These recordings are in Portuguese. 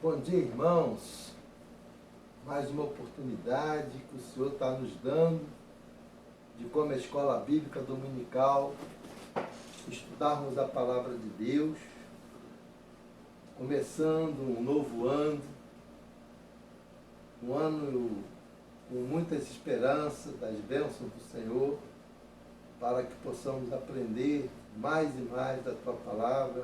Bom dia, irmãos. Mais uma oportunidade que o Senhor está nos dando de, como a escola bíblica dominical, estudarmos a palavra de Deus, começando um novo ano, um ano com muitas esperanças das bênçãos do Senhor, para que possamos aprender mais e mais da Tua palavra,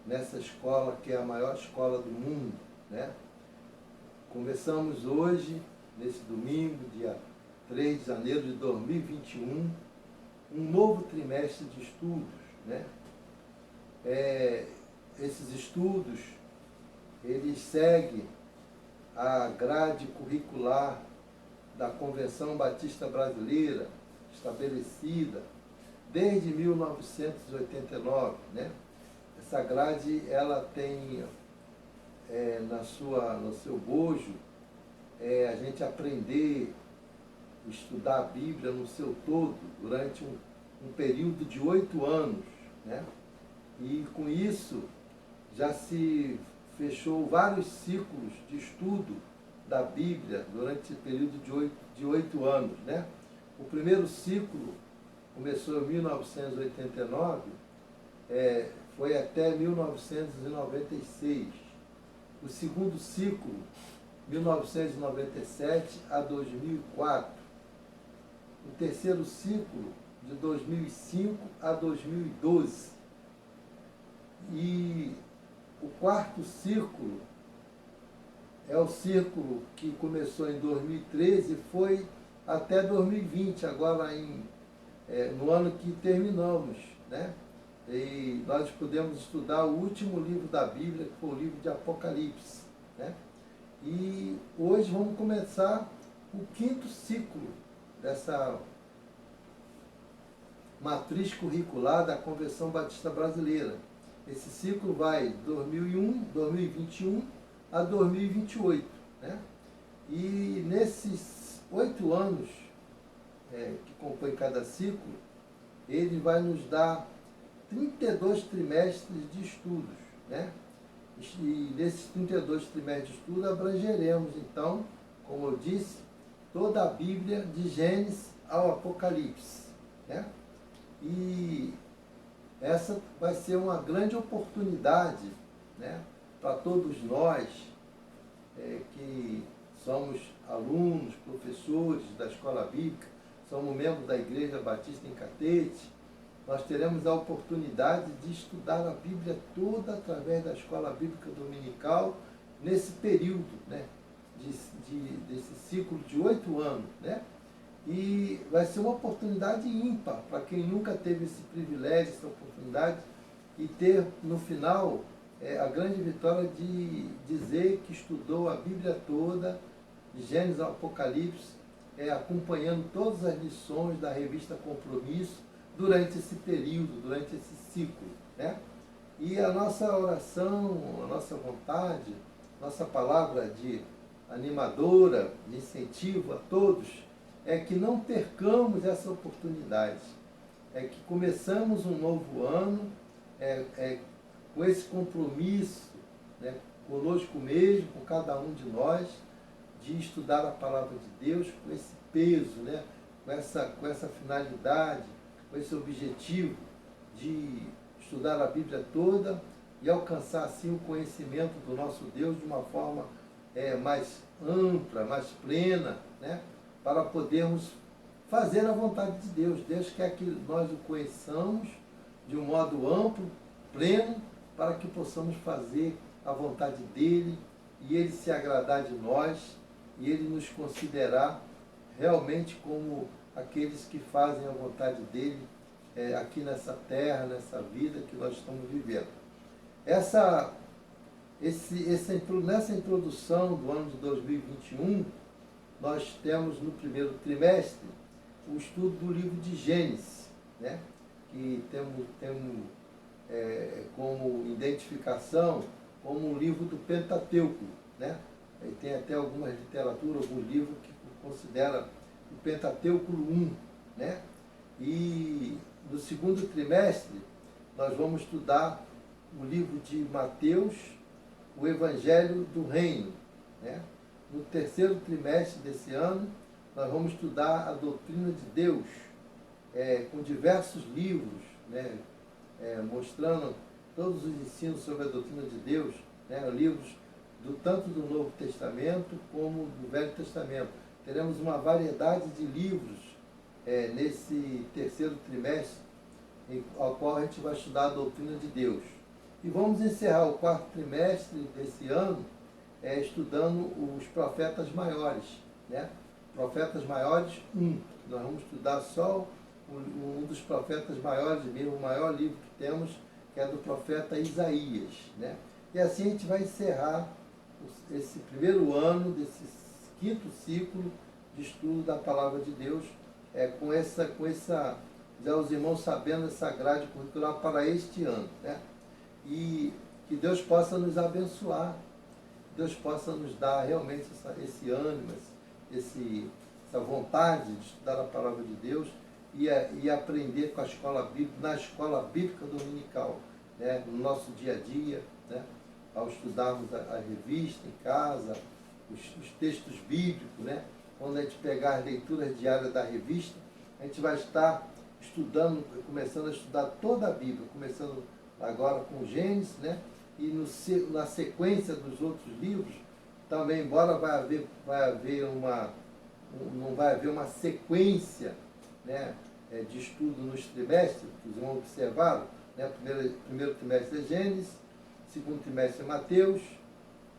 nessa escola que é a maior escola do mundo, né? Começamos hoje, nesse domingo, dia 3 de janeiro de 2021, um novo trimestre de estudos, né? Esses estudos, eles seguem a grade curricular da Convenção Batista Brasileira, estabelecida desde 1989, né? Essa grade, ela tem no seu bojo a gente aprender, estudar a Bíblia no seu todo durante um período de 8 anos, né? E com isso já se fechou vários ciclos de estudo da Bíblia durante esse período de 8 anos, né? O primeiro ciclo começou em 1989, foi até 1996. O segundo ciclo, 1997 a 2004. O terceiro ciclo, de 2005 a 2012. E o quarto ciclo é o ciclo que começou em 2013 e foi até 2020, agora no ano que terminamos, né? E nós pudemos estudar o último livro da Bíblia, que foi o livro de Apocalipse, né? E hoje vamos começar o quinto ciclo dessa matriz curricular da Convenção Batista Brasileira. Esse ciclo vai 2021 a 2028, né? E nesses 8 anos que compõem cada ciclo, ele vai nos dar 32 trimestres de estudos, né? E nesses 32 trimestres de estudo abrangeremos, então, como eu disse, toda a Bíblia de Gênesis ao Apocalipse, né? E essa vai ser uma grande oportunidade, né, para todos nós que somos alunos, professores da Escola Bíblica, somos membros da Igreja Batista em Catete. Nós teremos a oportunidade de estudar a Bíblia toda através da Escola Bíblica Dominical, nesse período, né, desse ciclo de 8 anos, né? E vai ser uma oportunidade ímpar para quem nunca teve esse privilégio, essa oportunidade, e ter no final a grande vitória de dizer que estudou a Bíblia toda, de Gênesis ao Apocalipse, acompanhando todas as lições da revista Compromisso, durante esse período, durante esse ciclo, né? E a nossa oração, a nossa vontade, nossa palavra de animadora, de incentivo a todos, é que não percamos essa oportunidade, é que começamos um novo ano com esse compromisso, né, conosco mesmo, com cada um de nós, de estudar a palavra de Deus com esse peso, né, com essa finalidade, com esse objetivo de estudar a Bíblia toda e alcançar assim o conhecimento do nosso Deus de uma forma mais ampla, mais plena, né? Para podermos fazer a vontade de Deus. Deus quer que nós o conheçamos de um modo amplo, pleno, para que possamos fazer a vontade dEle e Ele se agradar de nós e Ele nos considerar realmente como aqueles que fazem a vontade dEle aqui nessa terra, nessa vida que nós estamos vivendo. Nessa introdução do ano de 2021, nós temos no primeiro trimestre o estudo do livro de Gênesis, né? Que temos como identificação como um livro do Pentateuco, né? E tem até algumas literaturas, alguns livros que consideram o Pentateuco 1, né? E no segundo trimestre nós vamos estudar o livro de Mateus, o Evangelho do Reino, né? No terceiro trimestre desse ano, nós vamos estudar a doutrina de Deus, com diversos livros, né? Mostrando todos os ensinos sobre a doutrina de Deus, né? Livros tanto do Novo Testamento como do Velho Testamento. Teremos uma variedade de livros nesse terceiro trimestre, ao qual a gente vai estudar a doutrina de Deus. E vamos encerrar o quarto trimestre desse ano estudando os profetas maiores, né? Profetas maiores 1. Nós vamos estudar só um dos profetas maiores mesmo, o maior livro que temos, que é do profeta Isaías, né? E assim a gente vai encerrar esse primeiro ano desse quinto ciclo de estudo da Palavra de Deus, com essa, já os irmãos sabendo essa grade curricular para este ano, né? E que Deus possa nos abençoar, que Deus possa nos dar realmente esse ânimo, essa vontade de estudar a Palavra de Deus e aprender com a escola bíblica, na escola bíblica dominical, né? No nosso dia a dia, né? Ao estudarmos a revista em casa, os textos bíblicos, né? Quando a gente pegar as leituras diárias da revista, a gente vai estar estudando, começando a estudar toda a Bíblia, começando agora com Gênesis, né? E na sequência dos outros livros, também, embora não vai haver uma sequência, né, de estudo nos trimestres, vocês vão observar, né? Primeiro trimestre é Gênesis, segundo trimestre é Mateus,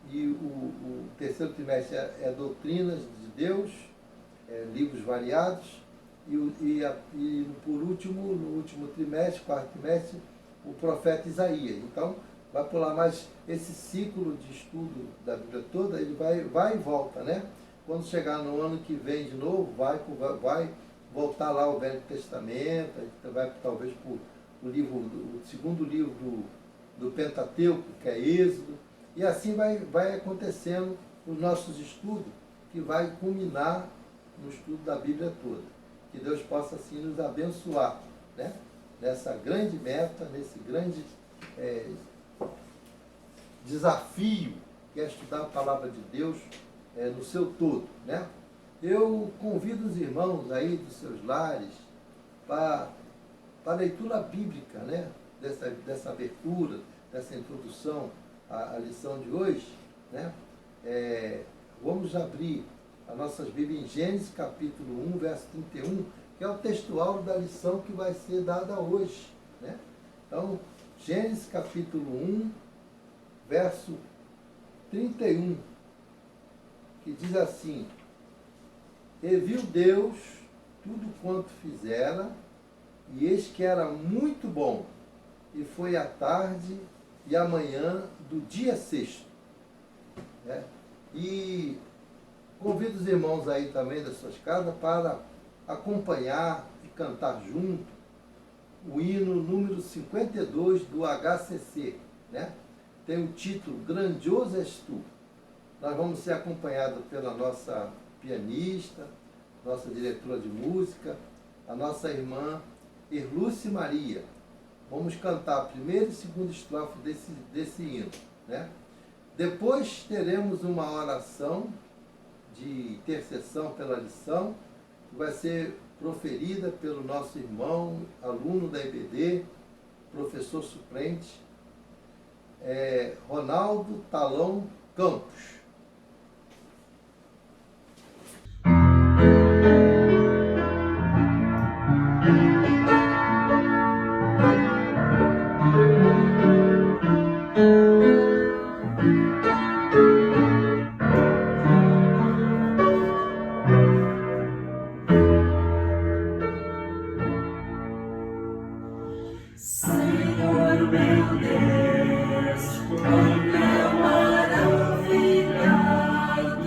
e o terceiro trimestre é Doutrinas de Deus, livros variados, e por último, no último trimestre, quarto trimestre, o profeta Isaías. Então, vai pular mais esse ciclo de estudo da Bíblia toda, ele vai e volta, né? Quando chegar no ano que vem de novo, vai voltar lá ao Velho Testamento, vai talvez para o segundo livro do Pentateuco, que é Êxodo, e assim vai acontecendo os nossos estudos, que vai culminar no estudo da Bíblia toda. Que Deus possa assim nos abençoar, né? Nessa grande meta, nesse grande desafio que é estudar a Palavra de Deus no seu todo, né? Eu convido os irmãos aí dos seus lares para a leitura bíblica, né? Dessa abertura, dessa introdução à lição de hoje, né? Vamos abrir as nossas Bíblias em Gênesis capítulo 1, verso 31, que é o textual da lição que vai ser dada hoje, né? Então, Gênesis capítulo 1, verso 31, que diz assim: E viu Deus tudo quanto fizera, e eis que era muito bom, e foi a tarde e a manhã do dia sexto. Né? E convido os irmãos aí também das suas casas para acompanhar e cantar junto o hino número 52 do HCC, né? Tem o título Grandioso És Tu. Nós vamos ser acompanhados pela nossa pianista, nossa diretora de música, a nossa irmã Erluce Maria. Vamos cantar a primeira e segunda estrofe desse hino, né? Depois teremos uma oração de intercessão pela lição, que vai ser proferida pelo nosso irmão, aluno da EBD, professor suplente, Ronaldo Talão Campos. Senhor meu Deus, como é maravilhado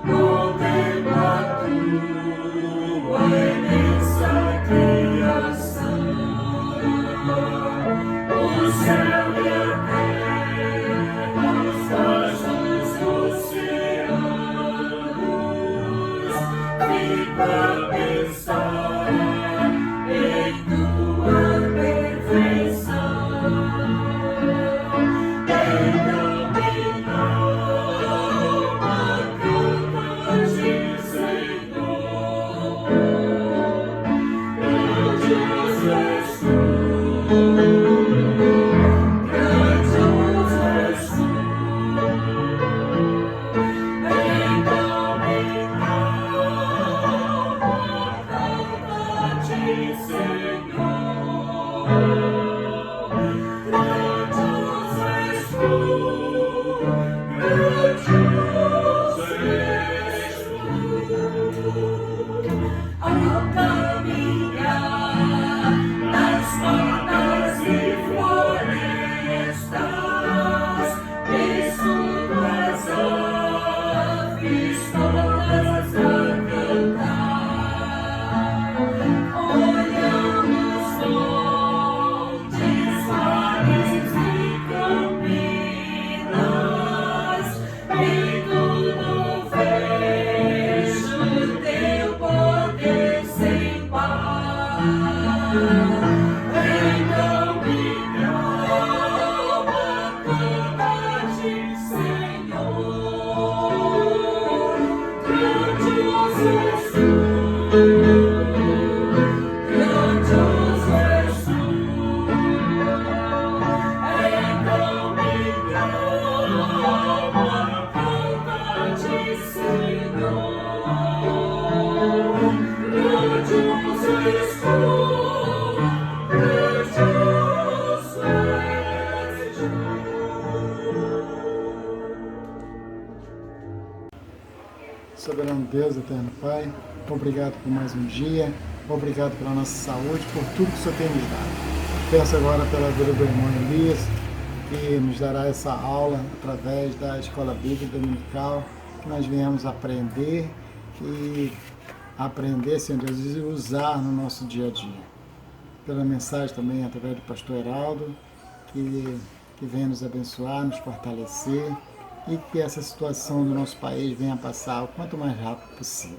contemplar tua imensa criação, o céu e a terra, os vastos oceanos, fico a pensar em tua perfeição. Soberano Deus, eterno Pai, obrigado por mais um dia, obrigado pela nossa saúde, por tudo que o Senhor tem nos dado. Peço agora pela vida do irmão Elias, que nos dará essa aula através da Escola Bíblica Dominical, que nós venhamos aprender e aprender, Senhor Deus, e usar no nosso dia a dia. Pela mensagem também através do pastor Heraldo, que venha nos abençoar, nos fortalecer, e que essa situação do nosso país venha passar o quanto mais rápido possível.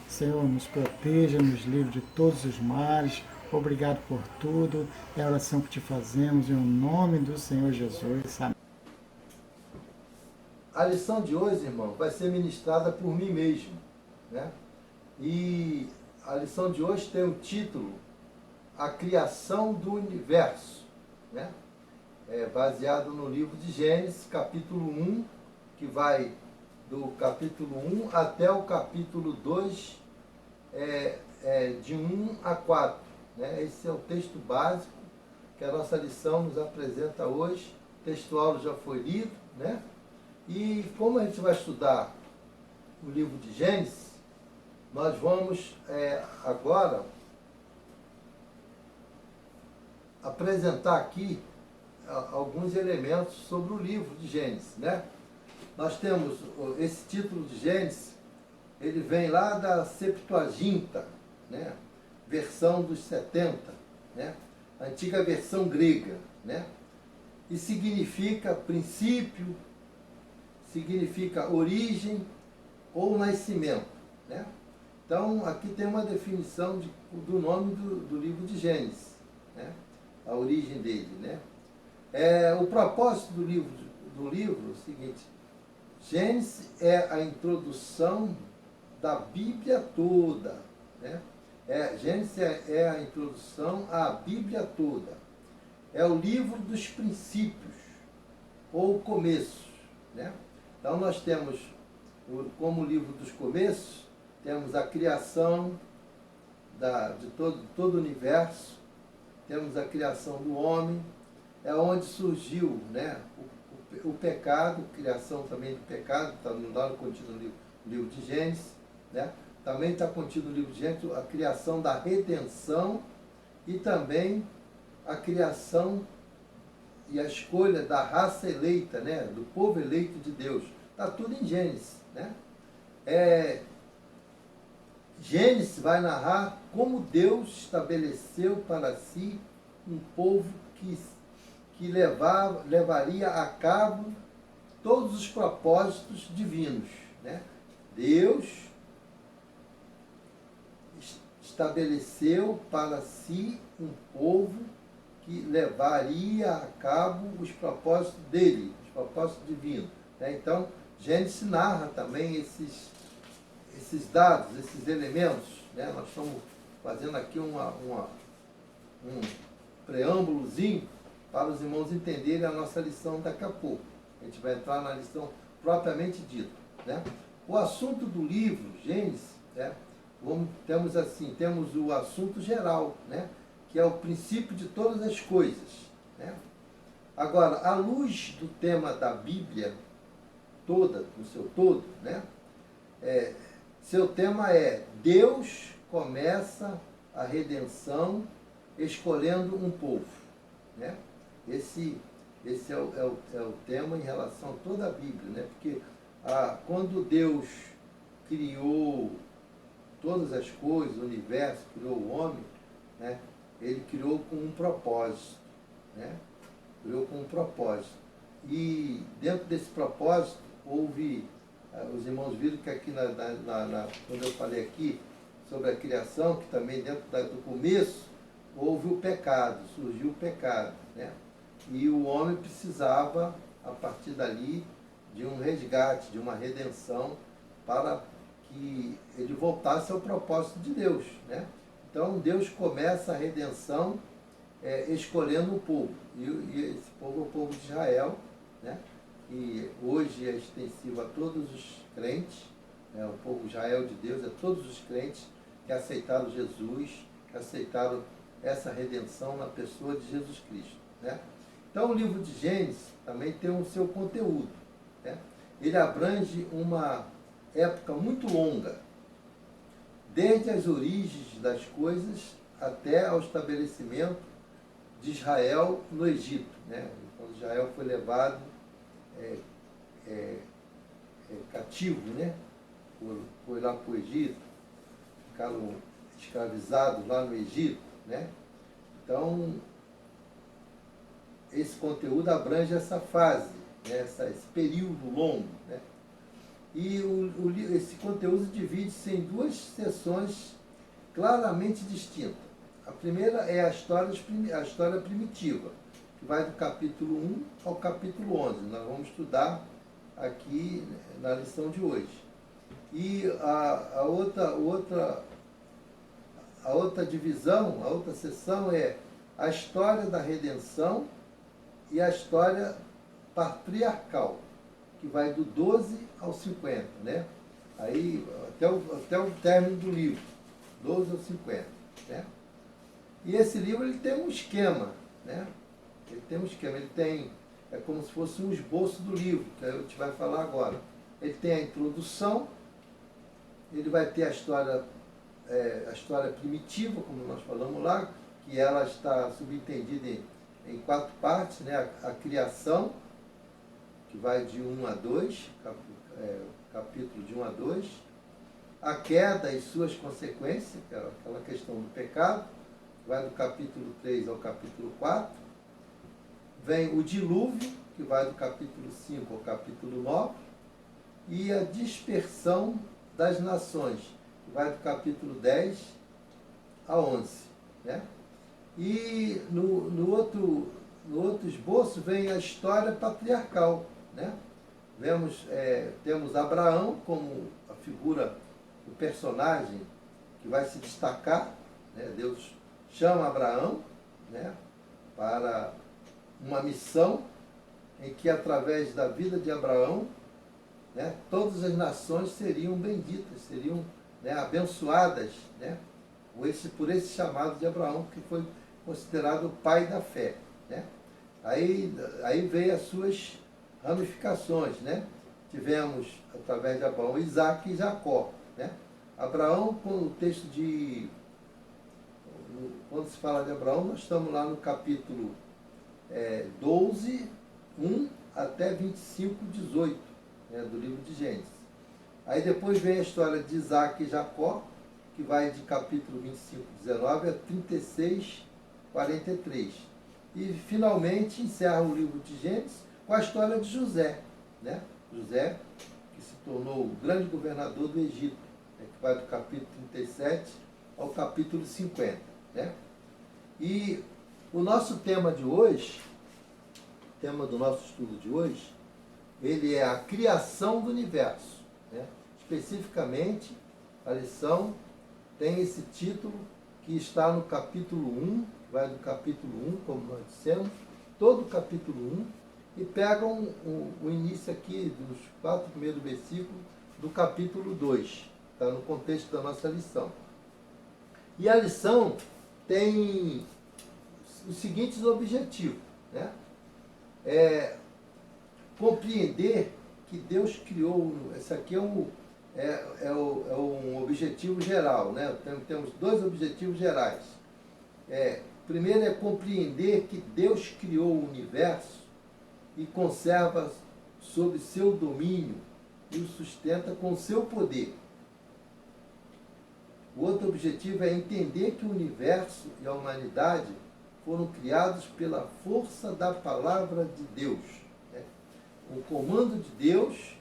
Senhor, nos proteja, nos livre de todos os males. Obrigado por tudo. É a oração que te fazemos em nome do Senhor Jesus. Amém. A lição de hoje, irmão, vai ser ministrada por mim mesmo, né? E a lição de hoje tem o título A Criação do Universo, né? É baseado no livro de Gênesis, capítulo 1, que vai do capítulo 1 até o capítulo 2, de 1 a 4. Né? Esse é o texto básico que a nossa lição nos apresenta hoje. O textual já foi lido, né? E como a gente vai estudar o livro de Gênesis, nós vamos agora apresentar aqui alguns elementos sobre o livro de Gênesis, né? Nós temos esse título de Gênesis, ele vem lá da Septuaginta, né? Versão dos 70, né? Antiga versão grega, né? E significa princípio, significa origem ou nascimento, né? Então, aqui tem uma definição do nome do livro de Gênesis, né? A origem dele, né? O propósito do livro é o seguinte: Gênesis é a introdução da Bíblia toda, né? Gênesis é a introdução à Bíblia toda. É o livro dos princípios, ou começos, né? Então nós temos, como livro dos começos, temos a criação de todo o universo, temos a criação do homem, é onde surgiu, né, o pecado, criação também do pecado, está lá no contido no livro de Gênesis, né? Também está contido no livro de Gênesis a criação da redenção e também a criação e a escolha da raça eleita, né, do povo eleito de Deus. Está tudo em Gênesis, né? Gênesis vai narrar como Deus estabeleceu para si um povo que levaria a cabo todos os propósitos divinos, né? Deus estabeleceu para si um povo que levaria a cabo os propósitos dele, os propósitos divinos, né? Então, Gênesis narra também esses dados, esses elementos, né? Nós estamos fazendo aqui um preâmbulozinho para os irmãos entenderem a nossa lição daqui a pouco. A gente vai entrar na lição propriamente dita, né? O assunto do livro, Gênesis, né? temos assim, temos o assunto geral, né? Que é o princípio de todas as coisas, né? Agora, à luz do tema da Bíblia toda, no seu todo, né? Seu tema é: Deus começa a redenção escolhendo um povo, né? Esse é o tema em relação a toda a Bíblia, né? Porque quando Deus criou todas as coisas, o universo, criou o homem, né? Ele criou com um propósito, né? Criou com um propósito. E dentro desse propósito houve, os irmãos viram que aqui quando eu falei aqui sobre a criação, que também dentro do começo houve o pecado, surgiu o pecado, né? E o homem precisava, a partir dali, de um resgate, de uma redenção, para que ele voltasse ao propósito de Deus, né? Então Deus começa a redenção escolhendo um povo, e esse povo é o povo de Israel, né? Que hoje é extensivo a todos os crentes, né? O povo Israel de Deus é todos os crentes que aceitaram Jesus, que aceitaram essa redenção na pessoa de Jesus Cristo, né? Então o livro de Gênesis também tem o seu conteúdo, né? Ele abrange uma época muito longa, desde as origens das coisas até ao estabelecimento de Israel no Egito, né? Quando Israel foi levado cativo, né? Foi lá para o Egito, ficaram escravizados lá no Egito, né? Então, esse conteúdo abrange essa fase, né? Esse período longo, né? E esse conteúdo divide-se em duas seções claramente distintas. A primeira é a história primitiva, que vai do capítulo 1 ao capítulo 11. Nós vamos estudar aqui na lição de hoje. E a outra divisão, a outra seção é a história da redenção e a história patriarcal, que vai do 12 ao 50, né? Aí, até o término do livro, 12 ao 50, né? E esse livro ele tem um esquema, né? Ele tem um esquema, é como se fosse um esboço do livro, que a gente vai falar agora. Ele tem a introdução, ele vai ter a história primitiva, como nós falamos lá, que ela está subentendida em 4 partes, né? A criação, que vai de 1 a 2, capítulo de 1 a 2, a queda e suas consequências, que é aquela questão do pecado, vai do capítulo 3 ao capítulo 4, vem o dilúvio, que vai do capítulo 5 ao capítulo 9, e a dispersão das nações, que vai do capítulo 10 a 11, né? E no outro esboço vem a história patriarcal, né? Temos Abraão como a figura, o personagem que vai se destacar, né? Deus chama Abraão, né, para uma missão em que, através da vida de Abraão, né, todas as nações seriam benditas, seriam, né, abençoadas, né, por esse chamado de Abraão, que foi considerado o pai da fé, né? Aí veio as suas ramificações, né? Tivemos, através de Abraão, Isaac e Jacó, né? Abraão, com o texto quando se fala de Abraão, nós estamos lá no capítulo 12, 1 até 25, 18, né, do livro de Gênesis. Aí depois vem a história de Isaac e Jacó, que vai de capítulo 25, 19 a 36, 43. E finalmente encerra o livro de Gênesis com a história de José, né? José, que se tornou o grande governador do Egito, né, que vai do capítulo 37 ao capítulo 50. Né? E o nosso tema de hoje, o tema do nosso estudo de hoje, ele é a criação do universo, né? Especificamente, a lição tem esse título que está no capítulo 1, vai do capítulo 1, como nós dissemos, todo o capítulo 1, e pegam o início aqui dos 4 primeiros versículos do capítulo 2. Está no contexto da nossa lição. E a lição tem os seguintes objetivos, né? Compreender que Deus criou, esse aqui é um objetivo geral, né? Temos dois objetivos gerais. Primeiro é compreender que Deus criou o universo e conserva sob seu domínio e o sustenta com seu poder. O outro objetivo é entender que o universo e a humanidade foram criados pela força da palavra de Deus, né? O comando de Deus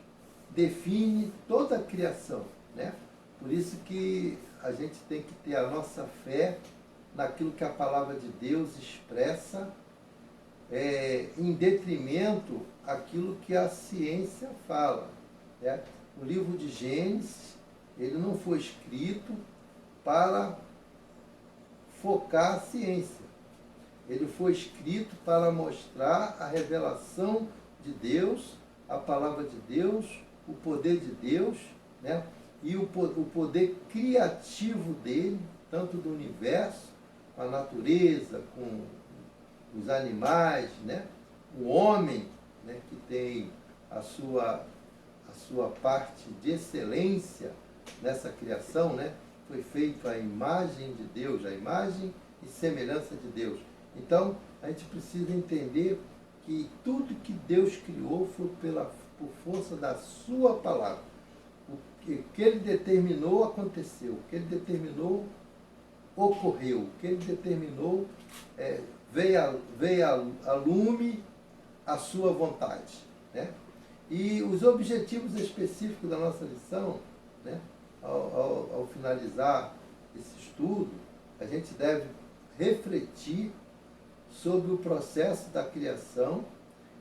define toda a criação, né? Por isso que a gente tem que ter a nossa fé naquilo que a palavra de Deus expressa, em detrimento àquilo que a ciência fala, né? O livro de Gênesis, ele não foi escrito para focar a ciência. Ele foi escrito para mostrar a revelação de Deus, a palavra de Deus, o poder de Deus, né? E o poder criativo dele, tanto do universo, com a natureza, com os animais, né? O homem, né? Que tem a sua parte de excelência nessa criação, né? Foi feito à imagem de Deus, a imagem e semelhança de Deus. Então, a gente precisa entender que tudo que Deus criou foi por força da sua palavra. O que ele determinou aconteceu, o que ele determinou ocorreu, o que ele determinou veio a lume a sua vontade, né? E os objetivos específicos da nossa lição, né? Ao finalizar esse estudo, a gente deve refletir sobre o processo da criação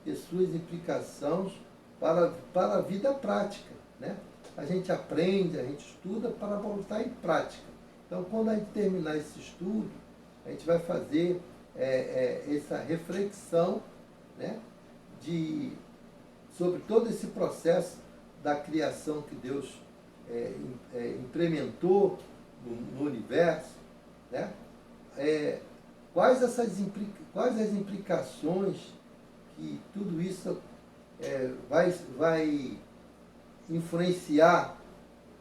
e suas implicações para a vida prática, né? A gente aprende, a gente estuda para botar em prática. Então, quando a gente terminar esse estudo, a gente vai fazer essa reflexão, né? Sobre todo esse processo da criação que Deus implementou no universo, né? Quais as implicações que tudo isso vai influenciar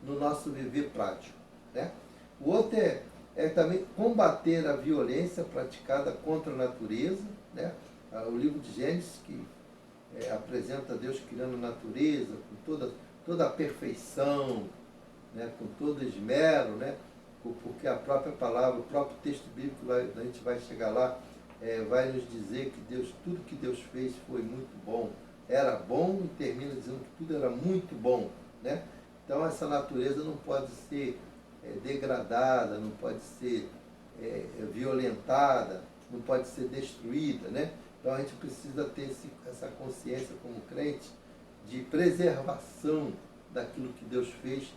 no nosso viver prático, né? O outro é também combater a violência praticada contra a natureza, né? O livro de Gênesis, que apresenta Deus criando a natureza com toda a perfeição, né? Com todo esmero, né? Porque a própria palavra, o próprio texto bíblico, a gente vai chegar lá, vai nos dizer que tudo que Deus fez foi muito bom. Era bom e termina dizendo que tudo era muito bom, né? Então essa natureza não pode ser degradada, não pode ser violentada, não pode ser destruída, né? Então a gente precisa ter essa consciência como crente de preservação daquilo que Deus fez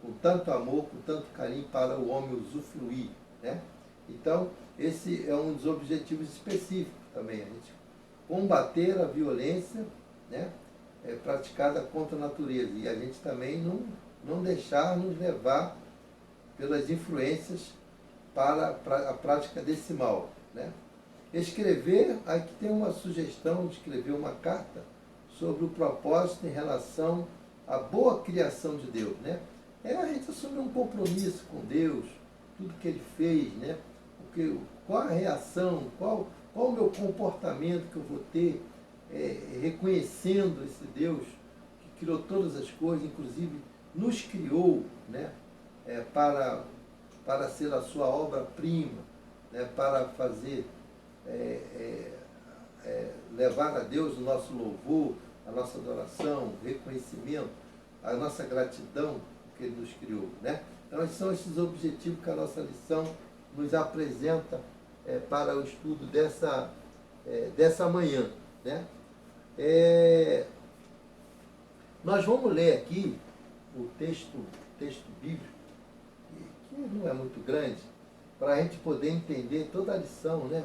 com tanto amor, com tanto carinho para o homem usufruir, né? Então, esse é um dos objetivos específicos também, a gente combater a violência, né? Praticada contra a natureza, e a gente também não deixar nos levar pelas influências para a prática desse mal, né? Escrever, aqui tem uma sugestão de escrever uma carta sobre o propósito em relação à boa criação de Deus, né? A gente assumir um compromisso com Deus, tudo que Ele fez, né? Qual a reação, qual o meu comportamento que eu vou ter reconhecendo esse Deus que criou todas as coisas, inclusive nos criou, né? Para ser a sua obra-prima, né? Para fazer, levar a Deus o nosso louvor, a nossa adoração, o reconhecimento, a nossa gratidão que Ele nos criou, né? Então, esses são esses objetivos que a nossa lição nos apresenta para o estudo dessa manhã, né? Nós vamos ler aqui o texto bíblico, que não é muito grande, para a gente poder entender toda a lição, né?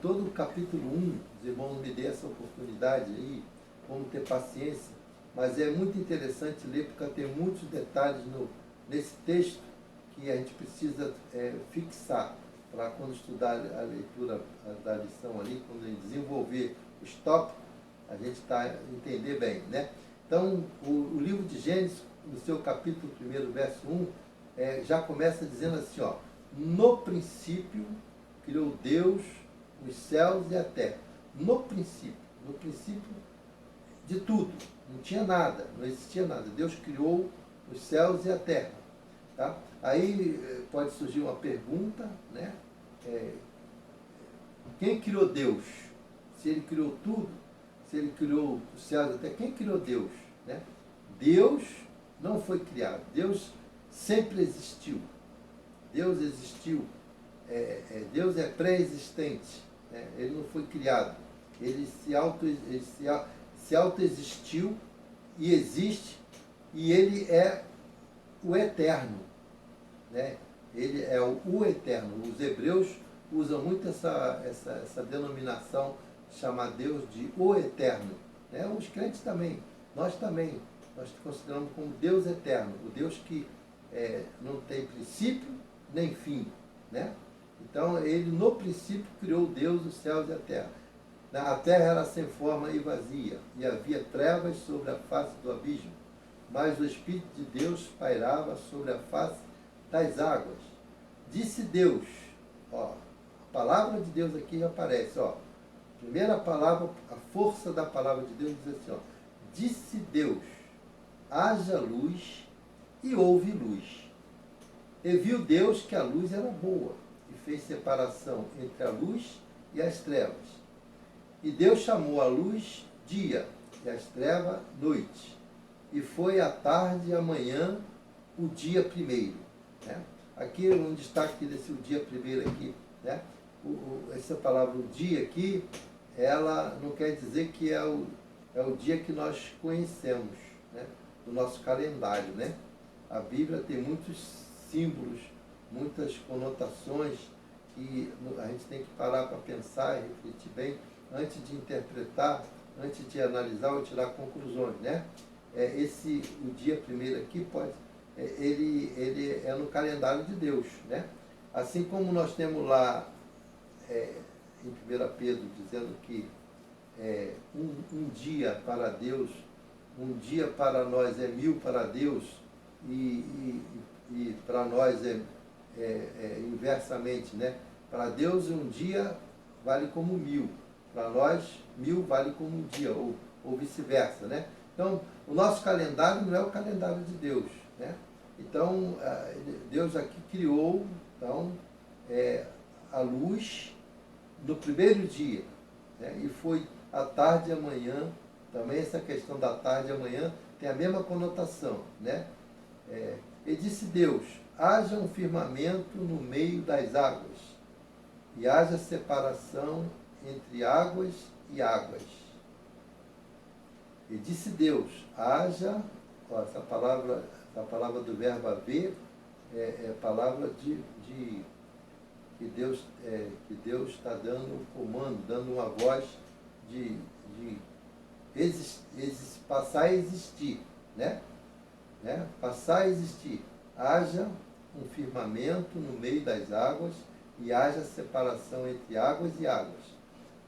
Todo o capítulo 1, os irmãos me dêem essa oportunidade aí, vamos ter paciência, mas é muito interessante ler, porque tem muitos detalhes nesse texto que a gente precisa fixar para quando estudar a leitura da lição ali, quando a gente desenvolver os tópicos, a gente entender bem, né? Então, o livro de Gênesis, no seu capítulo 1, verso 1, já começa dizendo assim, ó, no princípio criou Deus os céus e a terra. No princípio de tudo, não tinha nada, não existia nada. Deus criou os céus e a terra. Tá? Aí pode surgir uma pergunta, né? Quem criou Deus? Se ele criou tudo, se ele criou os céus e a terra, quem criou Deus? Né? Deus não foi criado, Deus sempre existiu. Deus existiu, Deus é pré-existente, né? Ele não foi criado, ele se auto-existiu e existe, e ele é o eterno, né? Ele é o eterno. Os hebreus usam muito essa denominação, chamar Deus de o eterno, né? Os crentes também, nós consideramos como Deus eterno, o Deus que não tem princípio nem fim, né? Então, ele no princípio criou Deus os céus e a terra. A terra era sem forma e vazia, e havia trevas sobre a face do abismo, mas o Espírito de Deus pairava sobre a face das águas. Disse Deus, ó, a palavra de Deus aqui já aparece, ó. Primeira palavra, a força da palavra de Deus diz assim, ó. Disse Deus, haja luz, e houve luz. E viu Deus que a luz era boa, e fez separação entre a luz e as trevas. E Deus chamou a luz dia, e as trevas noite. E foi a tarde e a manhã o dia primeiro. Né? Aqui um destaque desse o dia primeiro aqui, né? Essa palavra o dia aqui, ela não quer dizer que é o dia que nós conhecemos, né? Do nosso calendário, né? A Bíblia tem muitos símbolos, muitas conotações que a gente tem que parar para pensar e refletir bem antes de interpretar, antes de analisar ou tirar conclusões, né? O dia primeiro aqui ele é no calendário de Deus, né? Assim como nós temos lá em 1 Pedro dizendo que um dia para Deus, um dia para nós é 1000 para Deus, e para nós inversamente, né? Para Deus um dia vale como 1000, para nós 1000 vale como um dia, ou vice-versa, né? Então, o nosso calendário não é o calendário de Deus, né? Então, Deus aqui criou, então, a luz no primeiro dia, né? E foi a tarde e a manhã, também essa questão da tarde e a manhã tem a mesma conotação, né? E disse Deus, haja um firmamento no meio das águas, e haja separação entre águas e águas. E disse Deus, haja, ó, essa palavra do verbo haver é palavra de que Deus está dando um comando, dando uma voz de passar a existir, né? Passar a existir. Haja um firmamento no meio das águas e haja separação entre águas e águas.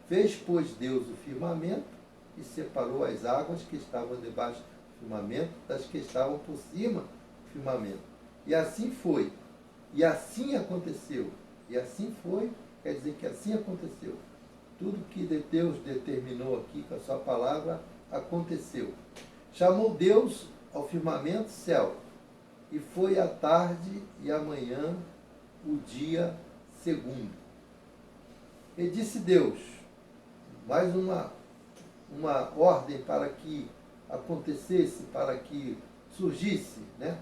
Fez, pois, Deus o firmamento e separou as águas que estavam debaixo do firmamento das que estavam por cima do firmamento. E assim foi. E assim aconteceu. E assim foi, quer dizer que assim aconteceu. Tudo que Deus determinou aqui com a sua palavra aconteceu. Chamou Deus ao firmamento céu, e foi a tarde e a manhã o dia segundo. E disse Deus, mais uma ordem para que acontecesse, para que surgisse, né?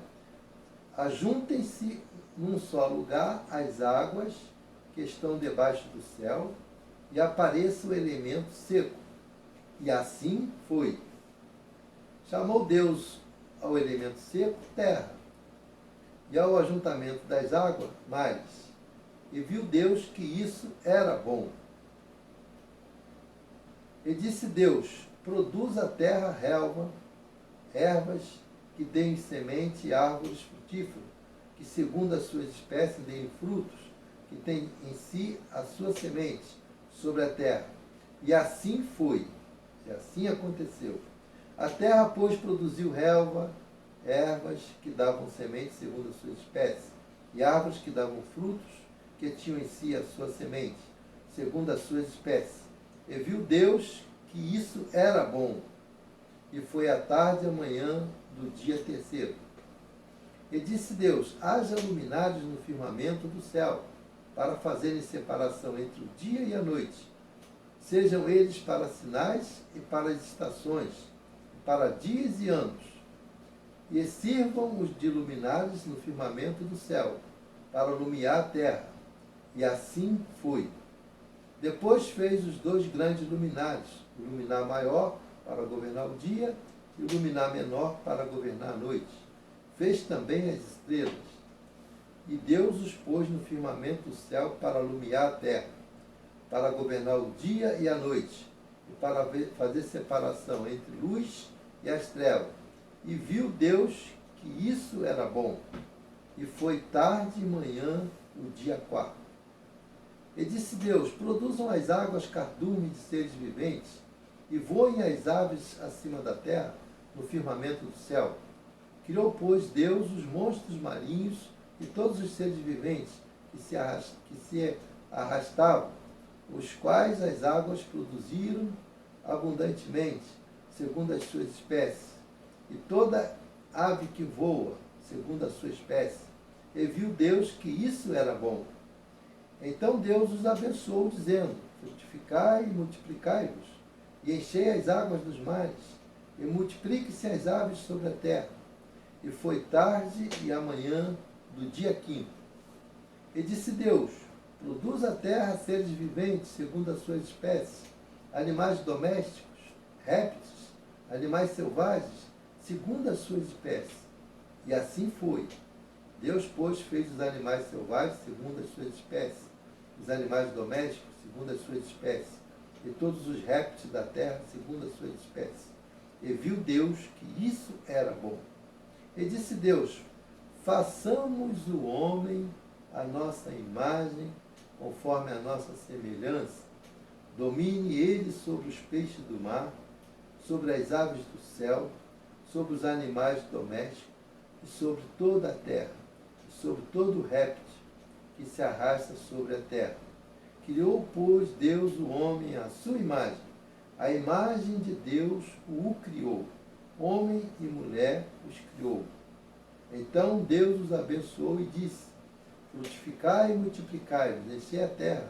Ajuntem-se num só lugar as águas que estão debaixo do céu, e apareça o elemento seco. E assim foi. Chamou Deus ao elemento seco terra, e ao ajuntamento das águas mares. E viu Deus que isso era bom. E disse Deus, produz a terra relva, ervas que deem semente e árvores frutíferos, que segundo as suas espécies deem frutos, que têm em si a sua semente sobre a terra. E assim foi, e assim aconteceu. A terra, pois, produziu ervas que davam semente segundo as suas espécies, e árvores que davam frutos, que tinham em si a sua semente, segundo as suas espécies. E viu Deus que isso era bom. E foi a tarde e a manhã do dia terceiro. E disse Deus: haja luminares no firmamento do céu, para fazerem separação entre o dia e a noite. Sejam eles para sinais e para as estações, para dias e anos. E sirvam os de luminares no firmamento do céu, para iluminar a terra. E assim foi. Depois fez os dois grandes luminares, o luminar maior para governar o dia e o luminar menor para governar a noite. Fez também as estrelas. E Deus os pôs no firmamento do céu para iluminar a terra, para governar o dia e a noite, e para fazer separação entre luz e as trevas. E viu Deus que isso era bom. E foi tarde e manhã o dia quarto. E disse Deus: produzam as águas cardume de seres viventes, e voem as aves acima da terra, no firmamento do céu. Criou, pois, Deus os monstros marinhos e todos os seres viventes que se arrastavam, os quais as águas produziram abundantemente, segundo as suas espécies, e toda ave que voa, segundo a sua espécie. E viu Deus que isso era bom. Então Deus os abençoou, dizendo: frutificai e multiplicai-vos, e enchei as águas dos mares, e multiplique-se as aves sobre a terra. E foi tarde e amanhã do dia quinto. E disse Deus: produz a terra seres viventes segundo as suas espécies, animais domésticos, répteis, animais selvagens, segundo as suas espécies. E assim foi. Deus, pois, fez os animais selvagens segundo as suas espécies, os animais domésticos segundo as suas espécies, e todos os répteis da terra segundo as suas espécies. E viu Deus que isso era bom. E disse Deus: façamos o homem à nossa imagem, conforme a nossa semelhança. Domine ele sobre os peixes do mar, sobre as aves do céu, sobre os animais domésticos, e sobre toda a terra, e sobre todo réptil que se arrasta sobre a terra. Criou, pois, Deus o homem à sua imagem. A imagem de Deus o criou. Homem e mulher os criou. Então Deus os abençoou e disse: frutificai e multiplicai-vos, enchei a terra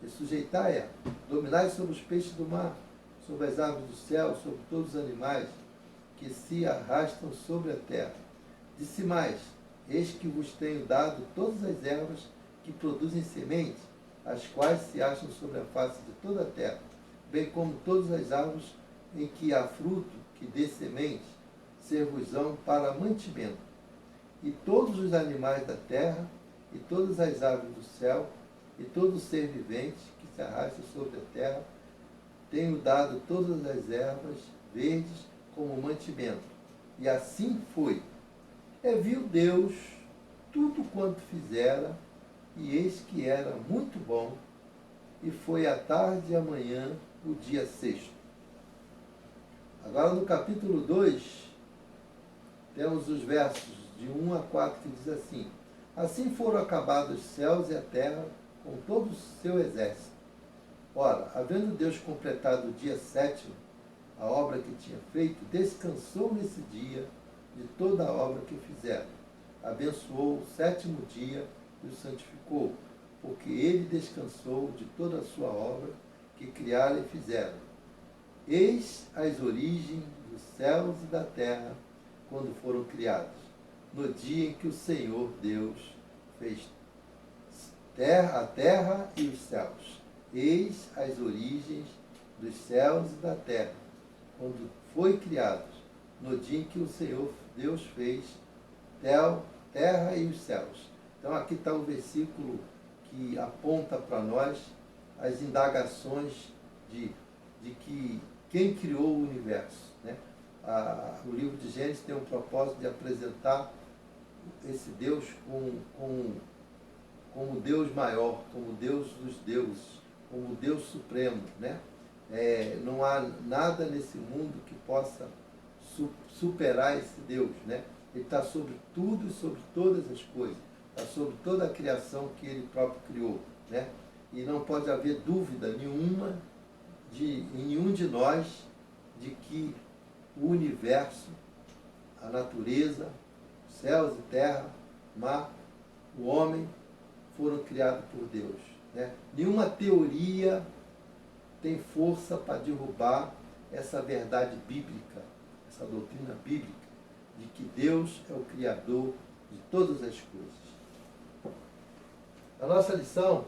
e sujeitai-a, dominai sobre os peixes do mar, sobre as aves do céu, sobre todos os animais que se arrastam sobre a terra. Disse mais: eis que vos tenho dado todas as ervas que produzem semente, as quais se acham sobre a face de toda a terra, bem como todas as árvores em que há fruto que dê semente, ser-vos-ão para mantimento. E todos os animais da terra, e todas as aves do céu, e todo ser vivente que se arrasta sobre a terra, tenho dado todas as ervas verdes como mantimento. E assim foi. E viu Deus tudo quanto fizera, e eis que era muito bom, e foi a tarde e a manhã o dia sexto. Agora no capítulo 2, temos os versos de 1 a 4 que diz assim: assim foram acabados os céus e a terra com todo o seu exército. Ora, havendo Deus completado o dia sétimo, a obra que tinha feito, descansou nesse dia de toda a obra que fizera. Abençoou o sétimo dia e o santificou, porque ele descansou de toda a sua obra que criara e fizera. Eis as origens dos céus e da terra, quando foram criados, no dia em que o Senhor Deus fez a terra e os céus. Eis as origens dos céus e da terra, quando foi criados, no dia em que o Senhor Deus fez terra e os céus. Então aqui está o versículo que aponta para nós as indagações de que quem criou o universo, né? o livro de Gênesis tem um propósito de apresentar esse Deus como Deus maior, como Deus dos deuses, como Deus supremo, né? Não há nada nesse mundo que possa superar esse Deus, né? Ele está sobre tudo e sobre todas as coisas, está sobre toda a criação que ele próprio criou, né? E não pode haver dúvida nenhuma em nenhum de nós de que o universo, a natureza, céus e terra, mar, o homem foram criados por Deus, né? Nenhuma teoria tem força para derrubar essa verdade bíblica, essa doutrina bíblica, de que Deus é o Criador de todas as coisas. A nossa lição,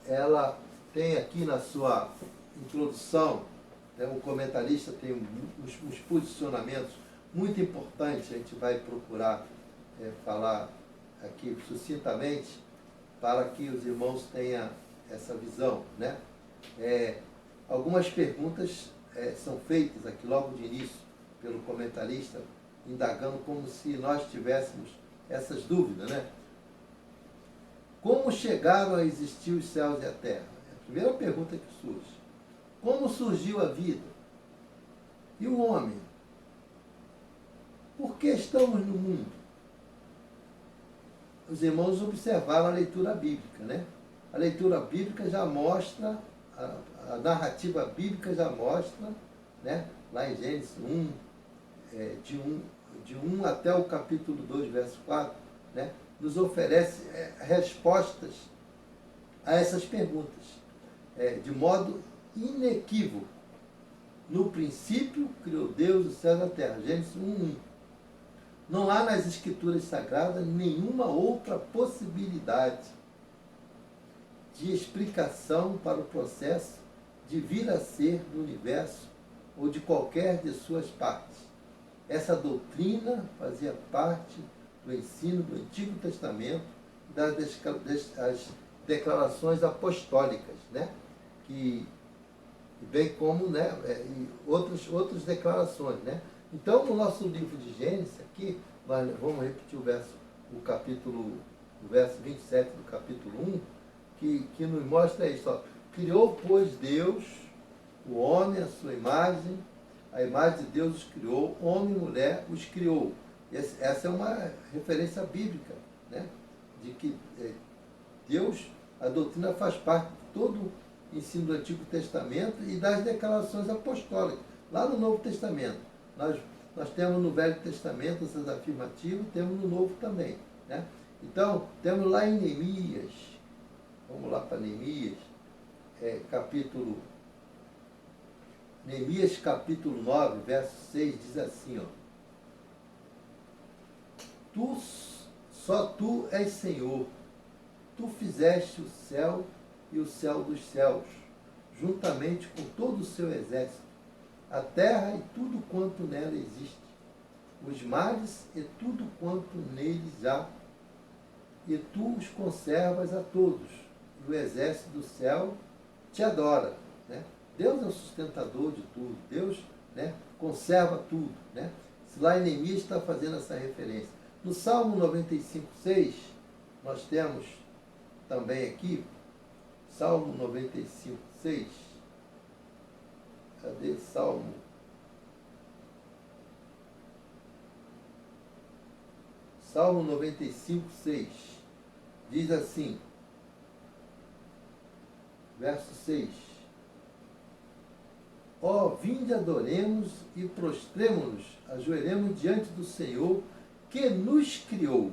ela tem aqui na sua introdução, né, o comentarista tem uns posicionamentos muito importantes, a gente vai procurar falar aqui sucintamente, para que os irmãos tenham essa visão, né? Algumas perguntas são feitas aqui logo de início pelo comentarista, indagando como se nós tivéssemos essas dúvidas, né? Como chegaram a existir os céus e a terra? É a primeira pergunta que surge. Como surgiu a vida? E o homem? Por que estamos no mundo? Os irmãos observaram a leitura bíblica, né? A leitura bíblica já mostra, a narrativa bíblica já mostra, né? Lá em Gênesis 1, de 1 até o capítulo 2, verso 4, né? Nos oferece respostas a essas perguntas, de modo inequívoco. No princípio, criou Deus os céus e a terra. Gênesis 1:1. Não há nas Escrituras Sagradas nenhuma outra possibilidade de explicação para o processo de vir a ser do universo ou de qualquer de suas partes. Essa doutrina fazia parte do ensino do Antigo Testamento, das declarações apostólicas, né? Bem como, né, e outras declarações, né? Então, no nosso livro de Gênesis, aqui, nós vamos repetir o verso 27 do capítulo 1, que nos mostra isso. Ó. Criou, pois, Deus, o homem, a sua imagem, a imagem de Deus os criou, homem e mulher os criou. Essa é uma referência bíblica, né? De que Deus, a doutrina faz parte de todo o ensino do Antigo Testamento e das declarações apostólicas. Lá no Novo Testamento, nós temos no Velho Testamento essas afirmativas, temos no Novo também, né? Então, temos lá em Neemias, vamos lá para Neemias, Neemias capítulo 9, verso 6, diz assim, ó: Só tu és Senhor, tu fizeste o céu e o céu dos céus, juntamente com todo o seu exército, a terra e tudo quanto nela existe, os mares e tudo quanto neles há, e tu os conservas a todos, e o exército do céu te adora, né? Deus é o sustentador de tudo, Deus, né, conserva tudo, né? Lá em Neemias está fazendo essa referência. No Salmo 95:6, nós temos também aqui, Salmo 95:6, cadê Salmo? Salmo 95:6, diz assim, verso 6, ó, vinde adoremos e prostremo-nos, ajoelhemos diante do Senhor, que nos criou.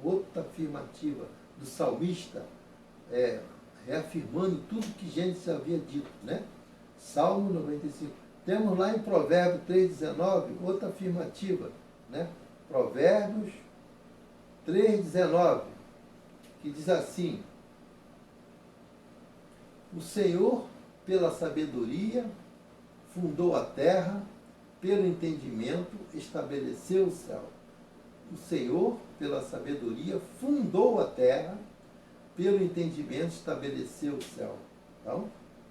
Outra afirmativa do salmista, reafirmando tudo que Gênesis havia dito, né? Salmo 95. Temos lá em Provérbios 3,19, outra afirmativa, né? Provérbios 3,19, que diz assim, o Senhor, pela sabedoria, fundou a terra, pelo entendimento, estabeleceu o céu. O Senhor, pela sabedoria, fundou a terra, pelo entendimento, estabeleceu o céu. Então,